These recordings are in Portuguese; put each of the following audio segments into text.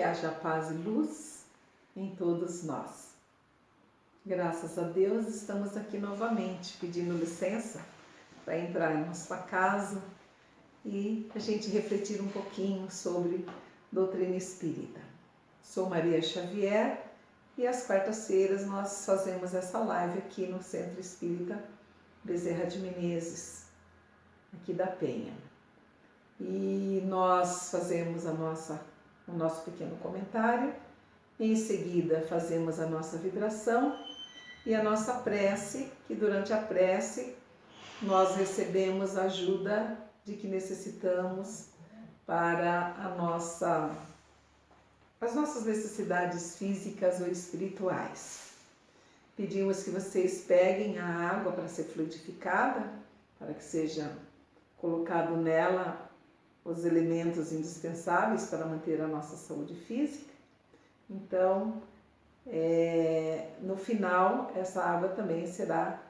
que haja paz e luz em todos nós. Graças a Deus estamos aqui novamente pedindo licença para entrar na sua casa e a gente refletir um pouquinho sobre doutrina espírita. Sou Maria Xavier e às quartas-feiras nós fazemos essa live aqui no Centro Espírita Bezerra de Menezes, aqui da Penha. E nós fazemos o nosso pequeno comentário, em seguida fazemos a nossa vibração e a nossa prece, que durante a prece nós recebemos a ajuda de que necessitamos para as nossas necessidades físicas ou espirituais. Pedimos que vocês peguem a água para ser fluidificada, para que seja colocado nela os elementos indispensáveis para manter a nossa saúde física. Então, no final, essa água também será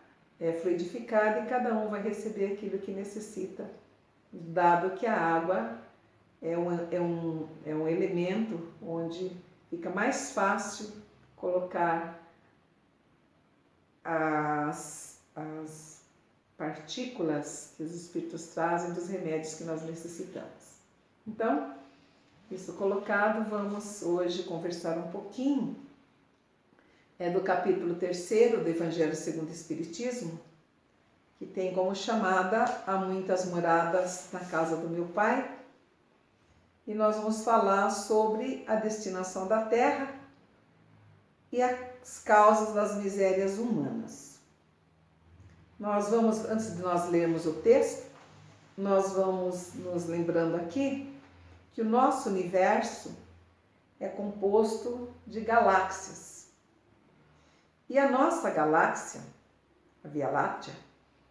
fluidificada e cada um vai receber aquilo que necessita, dado que a água é um elemento onde fica mais fácil colocar as partículas que os espíritos trazem dos remédios que nós necessitamos. Então, isso colocado, vamos hoje conversar um pouquinho do capítulo 3º do Evangelho segundo o Espiritismo, que tem como chamada Há muitas moradas na casa do meu Pai, e nós vamos falar sobre a destinação da Terra e as causas das misérias humanas. Antes de nós lermos o texto, nós vamos nos lembrando aqui que o nosso universo é composto de galáxias. E a nossa galáxia, a Via Láctea,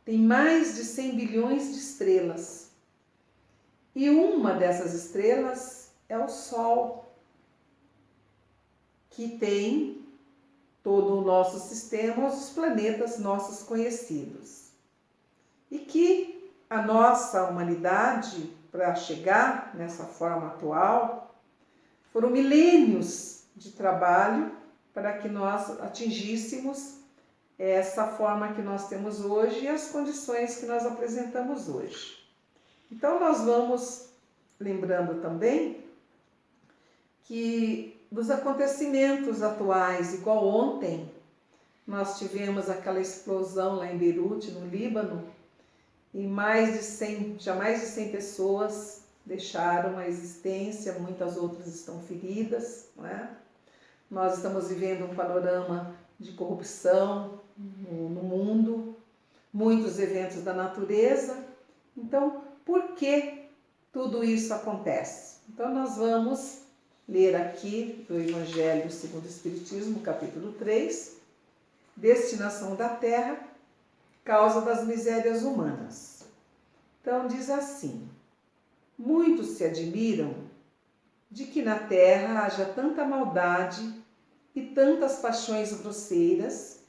tem mais de 100 bilhões de estrelas. E uma dessas estrelas é o Sol, que tem todo o nosso sistema, os planetas nossos conhecidos. E que a nossa humanidade, para chegar nessa forma atual, foram milênios de trabalho para que nós atingíssemos essa forma que nós temos hoje e as condições que nós apresentamos hoje. Então, nós vamos lembrando também que dos acontecimentos atuais, igual ontem, nós tivemos aquela explosão lá em Beirute, no Líbano, e já mais de 100 pessoas deixaram a existência, muitas outras estão feridas, não é? Nós estamos vivendo um panorama de corrupção no mundo, muitos eventos da natureza. Então, por que tudo isso acontece? Então, nós vamos ler aqui do Evangelho segundo o Espiritismo, capítulo 3, Destinação da Terra, causa das misérias humanas. Então, diz assim: muitos se admiram de que na Terra haja tanta maldade e tantas paixões grosseiras,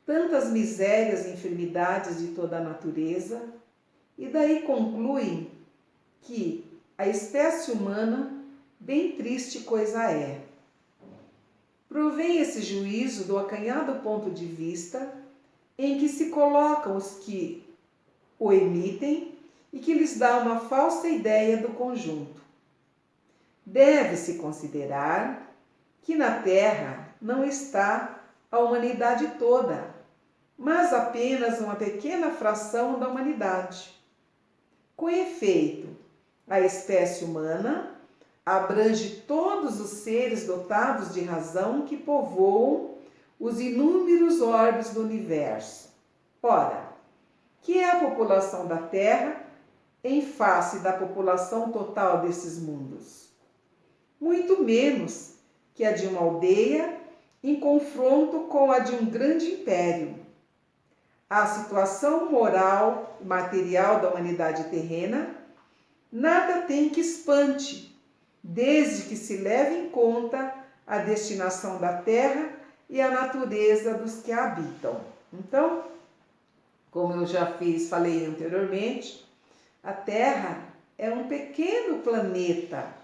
tantas misérias e enfermidades de toda a natureza, e daí concluem que a espécie humana bem triste coisa é. Provém esse juízo do acanhado ponto de vista em que se colocam os que o emitem e que lhes dá uma falsa ideia do conjunto. Deve-se considerar que na Terra não está a humanidade toda, mas apenas uma pequena fração da humanidade. Com efeito, a espécie humana abrange todos os seres dotados de razão que povoam os inúmeros orbes do universo. Ora, que é a população da Terra em face da população total desses mundos? Muito menos que a de uma aldeia em confronto com a de um grande império. A situação moral e material da humanidade terrena nada tem que espante, desde que se leve em conta a destinação da Terra e a natureza dos que a habitam. Então, como eu já falei anteriormente, a Terra é um pequeno planeta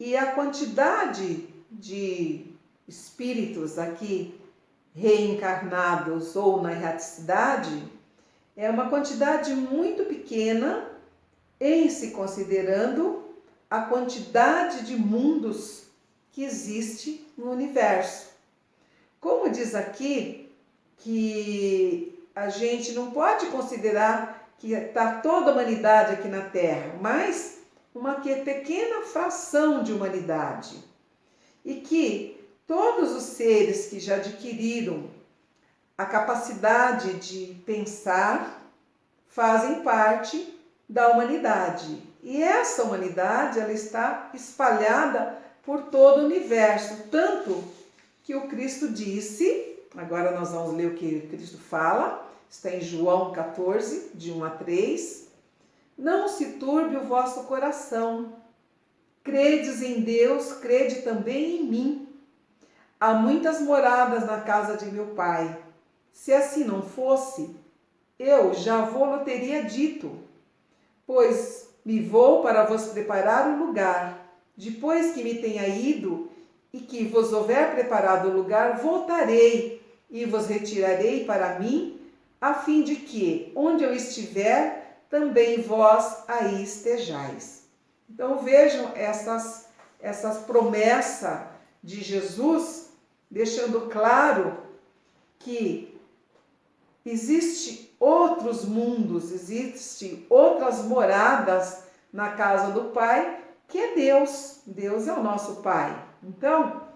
E a quantidade de espíritos aqui reencarnados ou na erraticidade é uma quantidade muito pequena em se considerando a quantidade de mundos que existe no universo. Como diz aqui, que a gente não pode considerar que está toda a humanidade aqui na Terra, mas uma pequena fração de humanidade. E que todos os seres que já adquiriram a capacidade de pensar fazem parte da humanidade. E essa humanidade, ela está espalhada por todo o universo, tanto que o Cristo disse, agora nós vamos ler o que Cristo fala, está em João 14, de 1 a 3, não se turbe o vosso coração, credes em Deus, crede também em mim. Há muitas moradas na casa de meu Pai. Se assim não fosse, eu já vou-lo teria dito, pois me vou para vos preparar um lugar. Depois que me tenha ido e que vos houver preparado o lugar, voltarei e vos retirarei para mim, a fim de que, onde eu estiver, também vós aí estejais. Então vejam essas promessas de Jesus, deixando claro que existe outros mundos, existe outras moradas na casa do Pai, que é Deus. Deus é o nosso Pai. Então,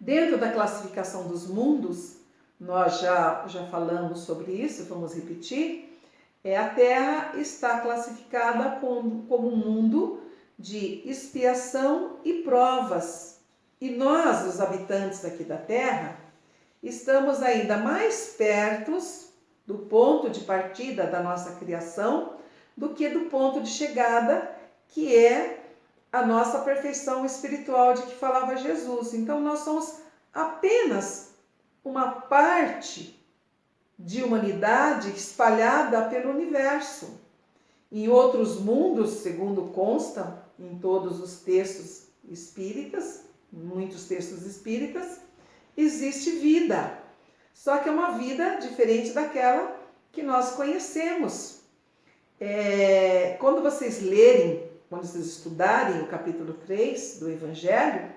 dentro da classificação dos mundos, nós já falamos sobre isso, vamos repetir, a Terra está classificada como um mundo de expiação e provas. E nós, os habitantes aqui da Terra, estamos ainda mais perto do ponto de partida da nossa criação do que do ponto de chegada, que é a nossa perfeição espiritual de que falava Jesus. Então, nós somos apenas uma parte de humanidade espalhada pelo universo. Em outros mundos, segundo consta em todos os textos espíritas, muitos textos espíritas, existe vida. Só que é uma vida diferente daquela que nós conhecemos. Quando vocês lerem, quando vocês estudarem o capítulo 3 do Evangelho,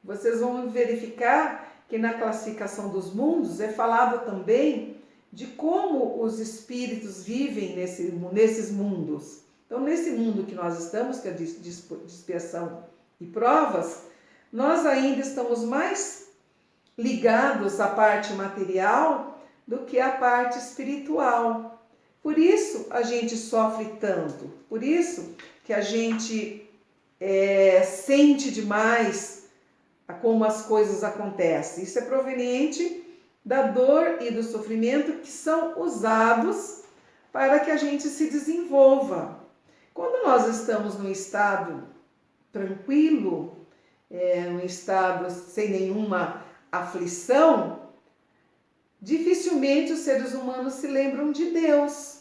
vocês vão verificar que na classificação dos mundos é falado também de como os espíritos vivem nesses mundos. Então, nesse mundo que nós estamos, que é de expiação e provas, nós ainda estamos mais ligados à parte material do que à parte espiritual. Por isso a gente sofre tanto, por isso que a gente sente demais como as coisas acontecem. Isso é proveniente da dor e do sofrimento que são usados para que a gente se desenvolva. Quando nós estamos num estado tranquilo, num estado sem nenhuma aflição, dificilmente os seres humanos se lembram de Deus.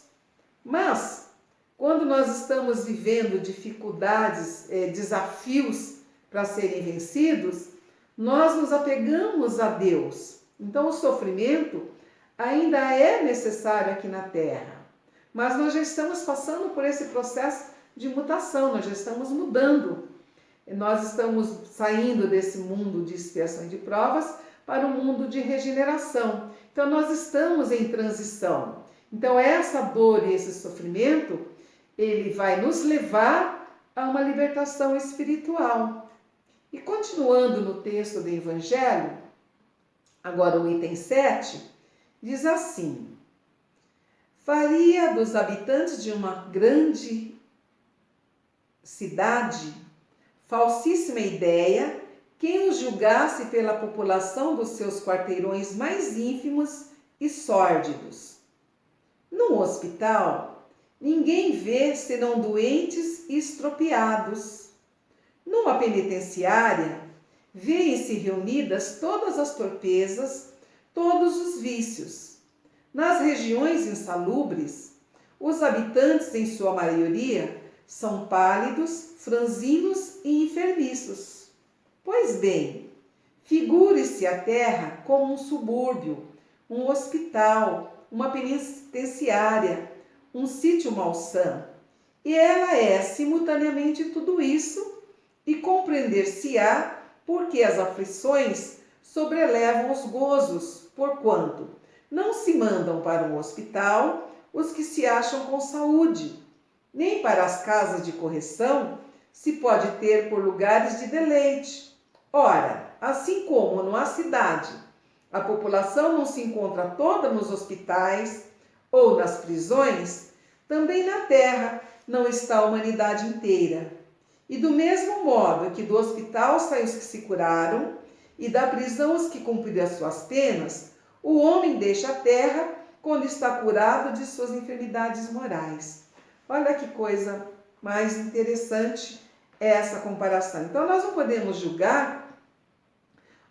Mas, quando nós estamos vivendo dificuldades, desafios para serem vencidos, nós nos apegamos a Deus. Então, o sofrimento ainda é necessário aqui na Terra, mas nós já estamos passando por esse processo de mutação, nós já estamos mudando. Nós estamos saindo desse mundo de expiação e de provas para um mundo de regeneração. Então, nós estamos em transição. Então, essa dor e esse sofrimento, ele vai nos levar a uma libertação espiritual. E continuando no texto do Evangelho, agora o item 7, diz assim: faria dos habitantes de uma grande cidade falsíssima ideia quem os julgasse pela população dos seus quarteirões mais ínfimos e sórdidos. Num hospital, ninguém vê senão doentes e estropiados. Numa penitenciária, vêem-se reunidas todas as torpezas, todos os vícios. Nas regiões insalubres, os habitantes, em sua maioria, são pálidos, franzinos e enfermiços. Pois bem, figure-se a terra como um subúrbio, um hospital, uma penitenciária, um sítio malsã. E ela é simultaneamente tudo isso, e compreender-se-á porque as aflições sobrelevam os gozos, porquanto não se mandam para um hospital os que se acham com saúde, nem para as casas de correção se pode ter por lugares de deleite. Ora, assim como numa cidade a população não se encontra toda nos hospitais ou nas prisões, também na terra não está a humanidade inteira. E do mesmo modo que do hospital saem os que se curaram, e da prisão os que cumpriram as suas penas, o homem deixa a terra quando está curado de suas enfermidades morais. Olha que coisa mais interessante essa comparação. Então, nós não podemos julgar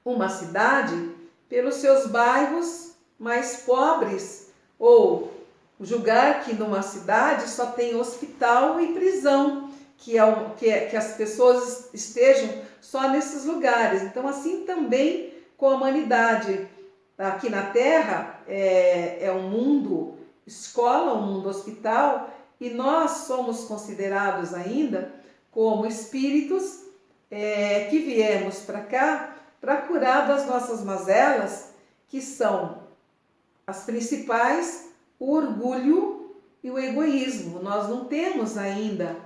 uma cidade pelos seus bairros mais pobres, ou julgar que numa cidade só tem hospital e prisão, que as pessoas estejam só nesses lugares. Então, assim também com a humanidade. Aqui na Terra é um mundo escola, um mundo hospital, e nós somos considerados ainda como espíritos que viemos para cá para curar das nossas mazelas, que são as principais, o orgulho e o egoísmo. Nós não temos ainda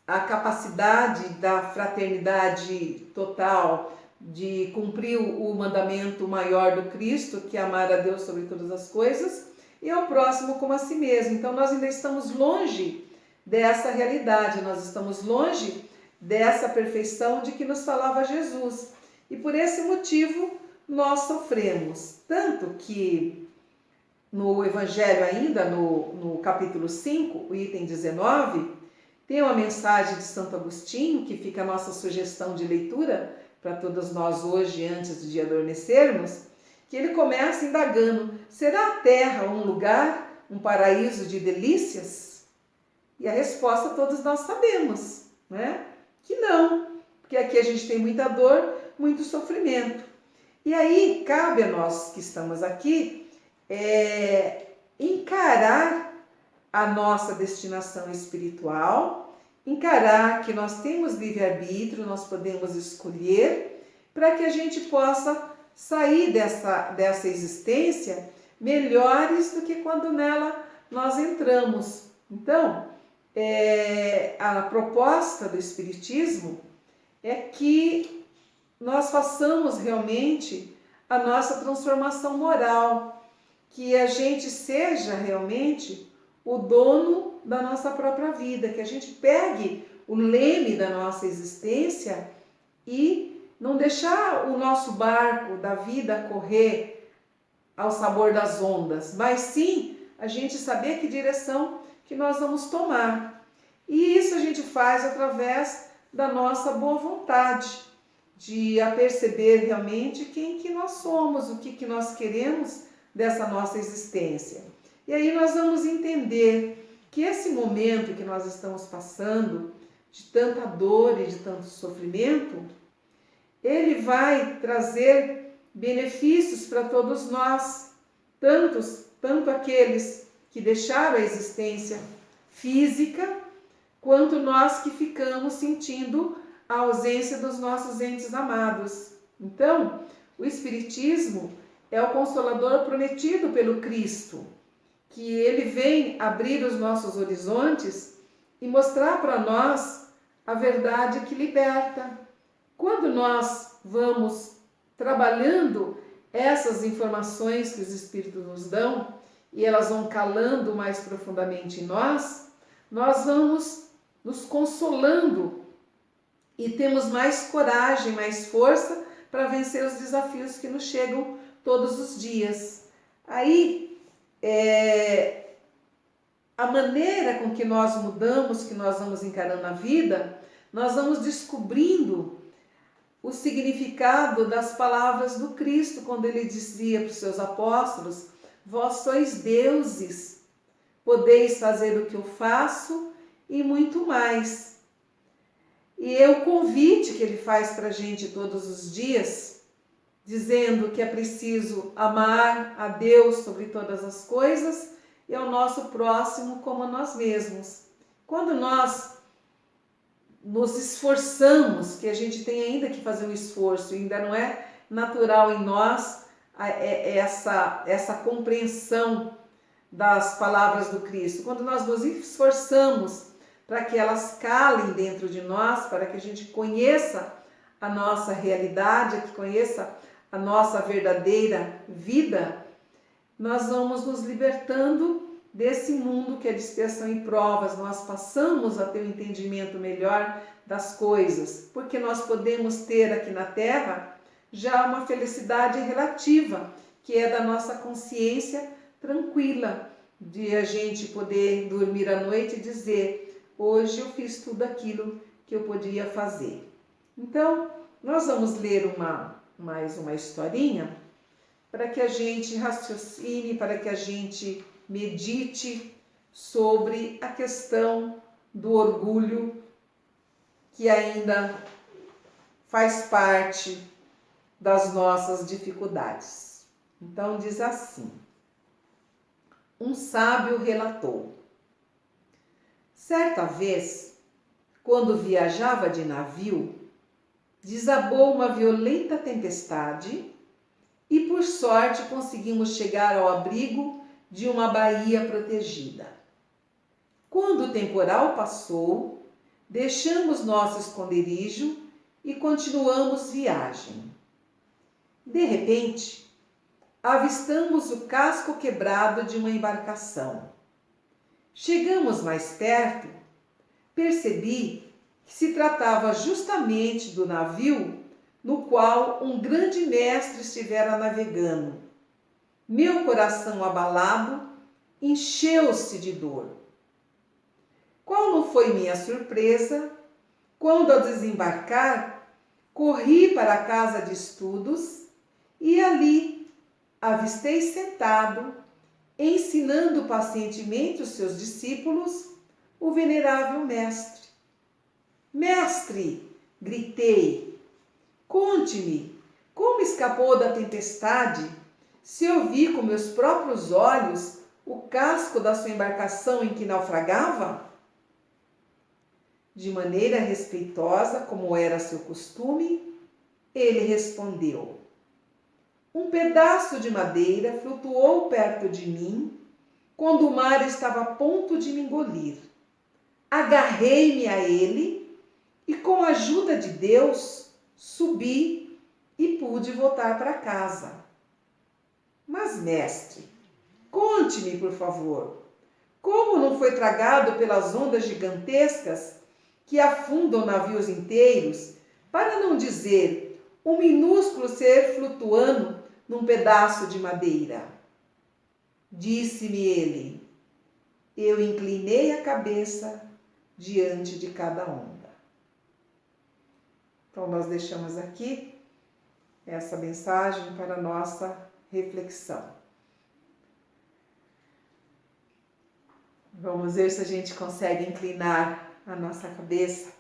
a capacidade da fraternidade total, de cumprir o mandamento maior do Cristo, que é amar a Deus sobre todas as coisas, e ao próximo como a si mesmo. Então nós ainda estamos longe dessa realidade, nós estamos longe dessa perfeição de que nos falava Jesus. E por esse motivo nós sofremos. Tanto que no Evangelho ainda, no capítulo 5, o item 19, tem uma mensagem de Santo Agostinho, que fica a nossa sugestão de leitura para todos nós hoje, antes de adormecermos, que ele começa indagando: será a terra um lugar, um paraíso de delícias? E a resposta todos nós sabemos, né? Que não, porque aqui a gente tem muita dor, muito sofrimento. E aí cabe a nós que estamos aqui encarar a nossa destinação espiritual, encarar que nós temos livre-arbítrio, nós podemos escolher, para que a gente possa sair dessa existência melhores do que quando nela nós entramos. Então, a proposta do Espiritismo é que nós façamos realmente a nossa transformação moral, que a gente seja realmente o dono da nossa própria vida, que a gente pegue o leme da nossa existência e não deixar o nosso barco da vida correr ao sabor das ondas, mas sim a gente saber que direção que nós vamos tomar. E isso a gente faz através da nossa boa vontade, de aperceber realmente quem que nós somos, o que nós queremos dessa nossa existência. E aí nós vamos entender que esse momento que nós estamos passando, de tanta dor e de tanto sofrimento, ele vai trazer benefícios para todos nós, tanto aqueles que deixaram a existência física, quanto nós que ficamos sentindo a ausência dos nossos entes amados. Então, o Espiritismo é o Consolador prometido pelo Cristo, que ele vem abrir os nossos horizontes e mostrar para nós a verdade que liberta. Quando nós vamos trabalhando essas informações que os Espíritos nos dão e elas vão calando mais profundamente em nós, nós vamos nos consolando e temos mais coragem, mais força para vencer os desafios que nos chegam todos os dias. Aí, a maneira com que nós mudamos, que nós vamos encarando a vida, nós vamos descobrindo o significado das palavras do Cristo, quando ele dizia para os seus apóstolos: vós sois deuses, podeis fazer o que eu faço e muito mais. E é o convite que ele faz para a gente todos os dias, dizendo que é preciso amar a Deus sobre todas as coisas e ao nosso próximo como a nós mesmos. Quando nós nos esforçamos, que a gente tem ainda que fazer um esforço, ainda não é natural em nós essa compreensão das palavras do Cristo. Quando nós nos esforçamos para que elas calem dentro de nós, para que a gente conheça a nossa realidade, que conheça a nossa verdadeira vida, nós vamos nos libertando desse mundo que é dispersão e provas. Nós passamos a ter um entendimento melhor das coisas, porque nós podemos ter aqui na Terra já uma felicidade relativa, que é da nossa consciência tranquila, de a gente poder dormir à noite e dizer: hoje eu fiz tudo aquilo que eu podia fazer. Então, nós vamos ler mais uma historinha para que a gente raciocine, para que a gente medite sobre a questão do orgulho, que ainda faz parte das nossas dificuldades. Então diz assim: um sábio relatou: certa vez, quando viajava de navio, desabou uma violenta tempestade e por sorte conseguimos chegar ao abrigo de uma baía protegida. Quando o temporal passou, deixamos nosso esconderijo e continuamos viagem. De repente, avistamos o casco quebrado de uma embarcação. Chegamos mais perto, percebi que se tratava justamente do navio no qual um grande mestre estivera navegando. Meu coração abalado encheu-se de dor. Qual não foi minha surpresa quando, ao desembarcar, corri para a casa de estudos e ali avistei sentado, ensinando pacientemente os seus discípulos, o venerável mestre. Mestre, gritei, conte-me como escapou da tempestade, se eu vi com meus próprios olhos o casco da sua embarcação em que naufragava? De maneira respeitosa, como era seu costume, ele respondeu: um pedaço de madeira flutuou perto de mim quando o mar estava a ponto de me engolir. Agarrei-me a ele e, com a ajuda de Deus, subi e pude voltar para casa. Mas, mestre, conte-me, por favor, como não foi tragado pelas ondas gigantescas que afundam navios inteiros, para não dizer um minúsculo ser flutuando num pedaço de madeira? Disse-me ele. Eu inclinei a cabeça diante de cada onda. Então, nós deixamos aqui essa mensagem para a nossa reflexão. Vamos ver se a gente consegue inclinar a nossa cabeça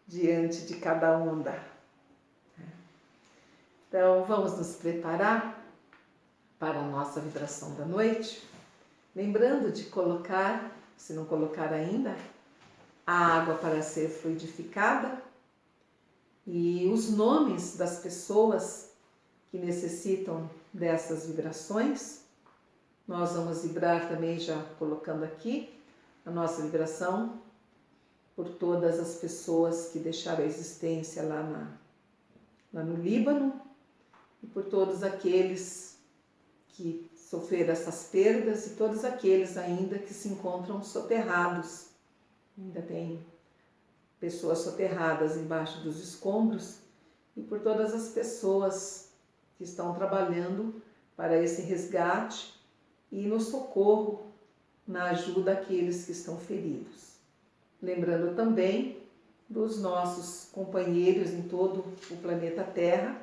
diante de cada onda. Então, vamos nos preparar para a nossa vibração da noite, lembrando de colocar, se não colocar ainda, a água para ser fluidificada e os nomes das pessoas que necessitam dessas vibrações. Nós vamos vibrar também, já colocando aqui a nossa vibração por todas as pessoas que deixaram a existência lá no Líbano e por todos aqueles que sofreram essas perdas e todos aqueles ainda que se encontram soterrados. Ainda tem pessoas soterradas embaixo dos escombros e por todas as pessoas que estão trabalhando para esse resgate e no socorro, na ajuda àqueles que estão feridos. Lembrando também dos nossos companheiros em todo o planeta Terra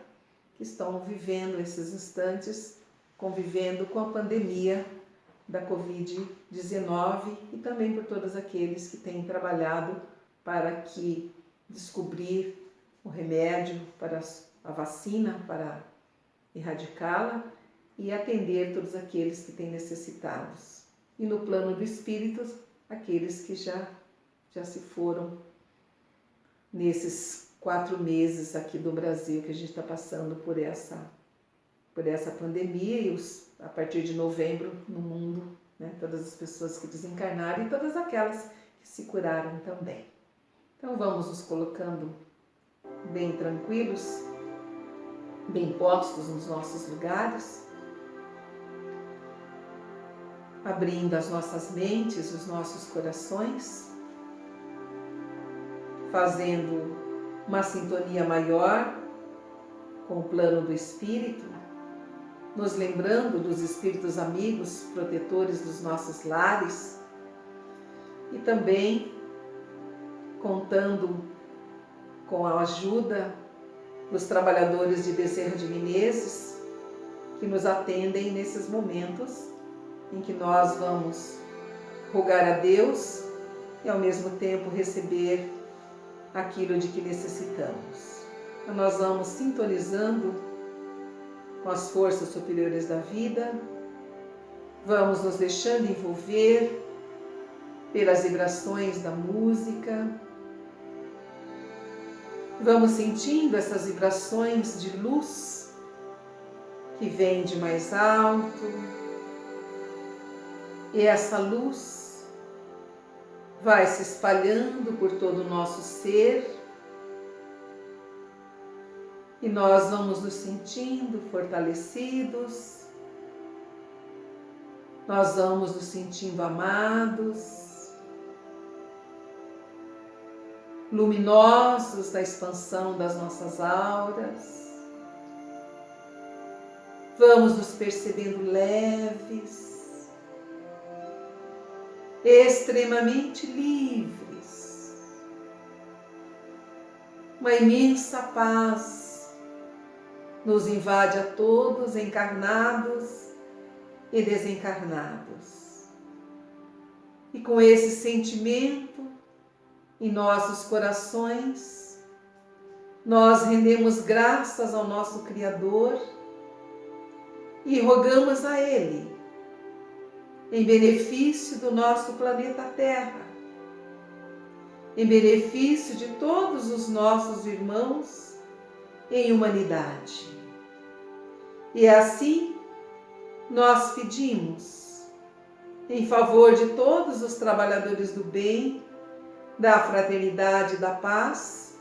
que estão vivendo esses instantes, convivendo com a pandemia da Covid-19 e também por todos aqueles que têm trabalhado para descobrir o remédio, para a vacina, para erradicá-la e atender todos aqueles que têm necessitados. E no plano do Espírito, aqueles que já se foram nesses 4 meses aqui do Brasil que a gente está passando por essa pandemia e a partir de novembro no mundo, né, todas as pessoas que desencarnaram e todas aquelas que se curaram também. Então vamos nos colocando bem tranquilos, bem postos nos nossos lugares, abrindo as nossas mentes, os nossos corações, fazendo uma sintonia maior com o plano do Espírito, nos lembrando dos Espíritos amigos, protetores dos nossos lares e também contando com a ajuda dos trabalhadores de Bezerra de Menezes que nos atendem nesses momentos em que nós vamos rogar a Deus e ao mesmo tempo receber aquilo de que necessitamos. Então nós vamos sintonizando com as forças superiores da vida, vamos nos deixando envolver pelas vibrações da música, vamos sentindo essas vibrações de luz que vem de mais alto, e essa luz vai se espalhando por todo o nosso ser e nós vamos nos sentindo fortalecidos, nós vamos nos sentindo amados, luminosos da expansão das nossas auras, vamos nos percebendo leves, extremamente livres, uma imensa paz nos invade a todos, encarnados e desencarnados. E com esse sentimento em nossos corações, nós rendemos graças ao nosso Criador e rogamos a Ele, em benefício do nosso planeta Terra, em benefício de todos os nossos irmãos em humanidade. E assim nós pedimos, em favor de todos os trabalhadores do bem, da fraternidade e da paz,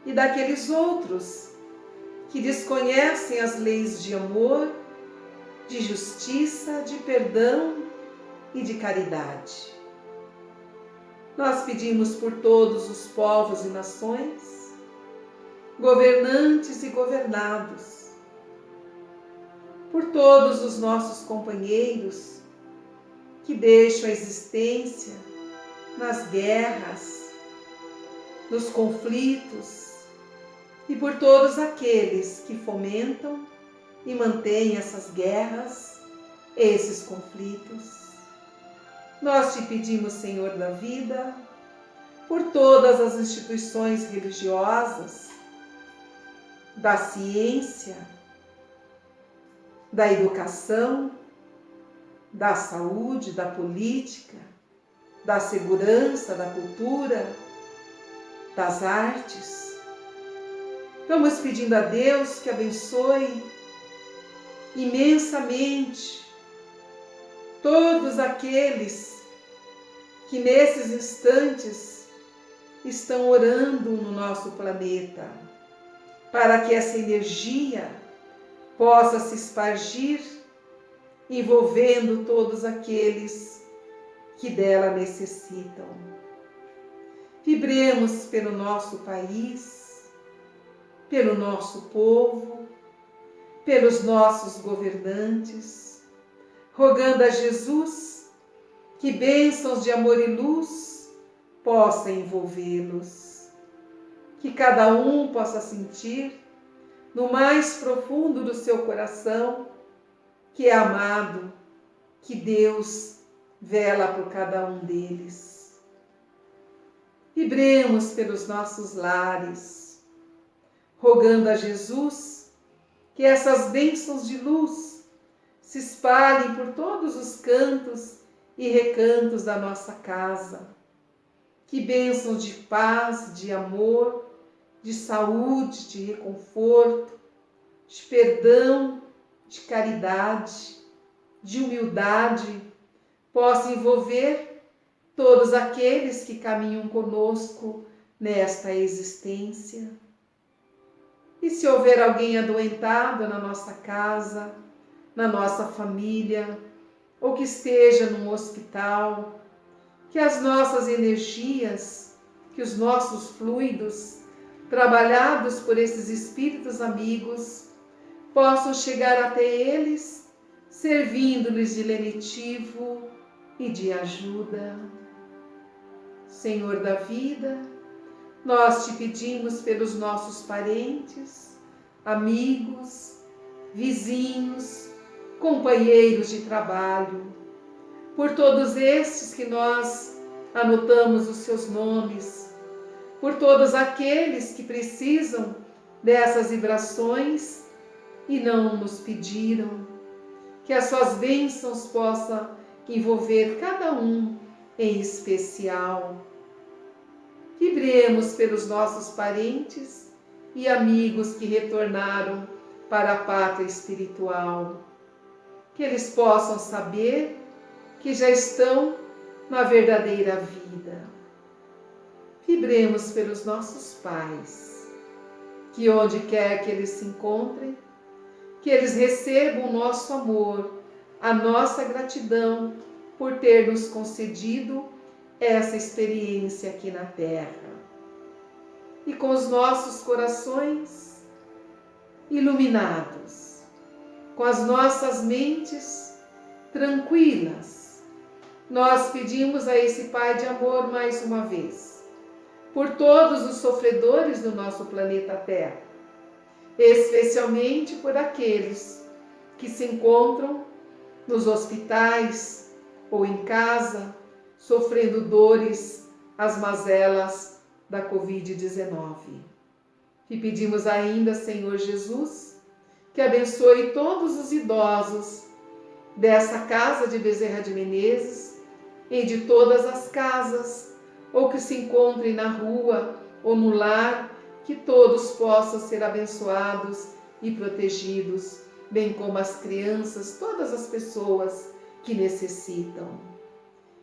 e daqueles outros que desconhecem as leis de amor, de justiça, de perdão e de caridade. Nós pedimos por todos os povos e nações, governantes e governados, por todos os nossos companheiros que deixam a existência nas guerras, nos conflitos e por todos aqueles que fomentam e mantêm essas guerras, esses conflitos. Nós te pedimos, Senhor da vida, por todas as instituições religiosas, da ciência, da educação, da saúde, da política, da segurança, da cultura, das artes. Vamos pedindo a Deus que abençoe imensamente todos aqueles que nesses instantes estão orando no nosso planeta, para que essa energia possa se espargir, envolvendo todos aqueles que dela necessitam. Vibremos pelo nosso país, pelo nosso povo, pelos nossos governantes, rogando a Jesus que bênçãos de amor e luz possam envolvê-los, que cada um possa sentir no mais profundo do seu coração que é amado, que Deus vela por cada um deles. Vibremos pelos nossos lares, rogando a Jesus que essas bênçãos de luz se espalhem por todos os cantos e recantos da nossa casa. Que bênçãos de paz, de amor, de saúde, de reconforto, de perdão, de caridade, de humildade, possam envolver todos aqueles que caminham conosco nesta existência. E se houver alguém adoentado na nossa casa, na nossa família, ou que esteja num hospital, que as nossas energias, que os nossos fluidos, trabalhados por esses espíritos amigos, possam chegar até eles, servindo-lhes de lenitivo e de ajuda. Senhor da vida, nós te pedimos pelos nossos parentes, amigos, vizinhos, companheiros de trabalho, por todos estes que nós anotamos os seus nomes, por todos aqueles que precisam dessas vibrações e não nos pediram, que as suas bênçãos possam envolver cada um em especial. Vibremos pelos nossos parentes e amigos que retornaram para a pátria espiritual, que eles possam saber que já estão na verdadeira vida. Vibremos pelos nossos pais, que onde quer que eles se encontrem, que eles recebam o nosso amor, a nossa gratidão por ter nos concedido essa experiência aqui na Terra. E com os nossos corações iluminados, com as nossas mentes tranquilas, nós pedimos a esse Pai de amor mais uma vez, por todos os sofredores do nosso planeta Terra, especialmente por aqueles que se encontram nos hospitais ou em casa, sofrendo dores, as mazelas da Covid-19. E pedimos ainda, Senhor Jesus, que abençoe todos os idosos dessa casa de Bezerra de Menezes e de todas as casas, ou que se encontrem na rua ou no lar, que todos possam ser abençoados e protegidos, bem como as crianças, todas as pessoas que necessitam.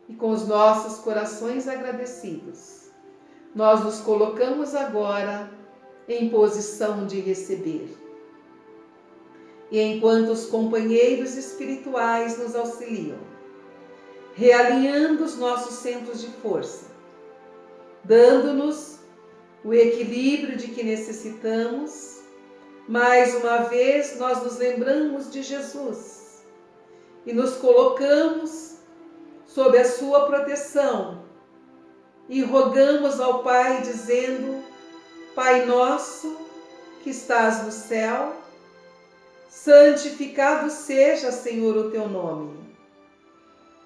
E com os nossos corações agradecidos, nós nos colocamos agora em posição de receber. E enquanto os companheiros espirituais nos auxiliam, realinhando os nossos centros de força, dando-nos o equilíbrio de que necessitamos, mais uma vez nós nos lembramos de Jesus e nos colocamos sob a sua proteção e rogamos ao Pai dizendo: Pai nosso que estás no céu, santificado seja, Senhor, o teu nome.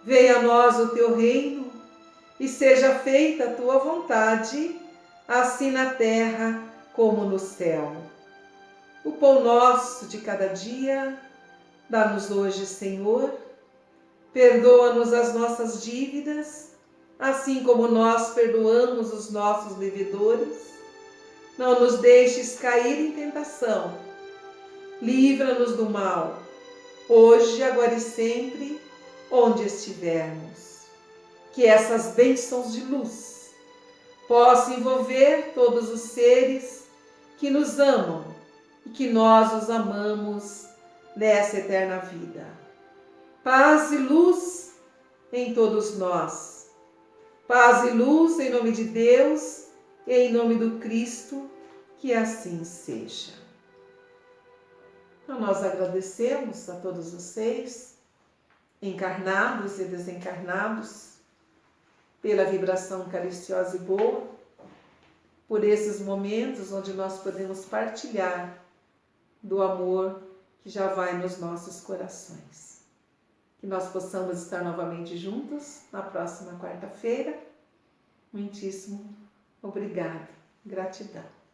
Venha a nós o teu reino e seja feita a tua vontade, assim na terra como no céu. O pão nosso de cada dia, dá-nos hoje, Senhor. Perdoa-nos as nossas dívidas, assim como nós perdoamos os nossos devedores. Não nos deixes cair em tentação. Livra-nos do mal, hoje, agora e sempre, onde estivermos. Que essas bênçãos de luz possam envolver todos os seres que nos amam e que nós os amamos nessa eterna vida. Paz e luz em todos nós. Paz e luz em nome de Deus e em nome do Cristo, que assim seja. Então, nós agradecemos a todos vocês, encarnados e desencarnados, pela vibração cariciosa e boa, por esses momentos onde nós podemos partilhar do amor que já vai nos nossos corações. Que que nós possamos estar novamente juntos na próxima quarta-feira. Muitíssimo obrigado. Gratidão.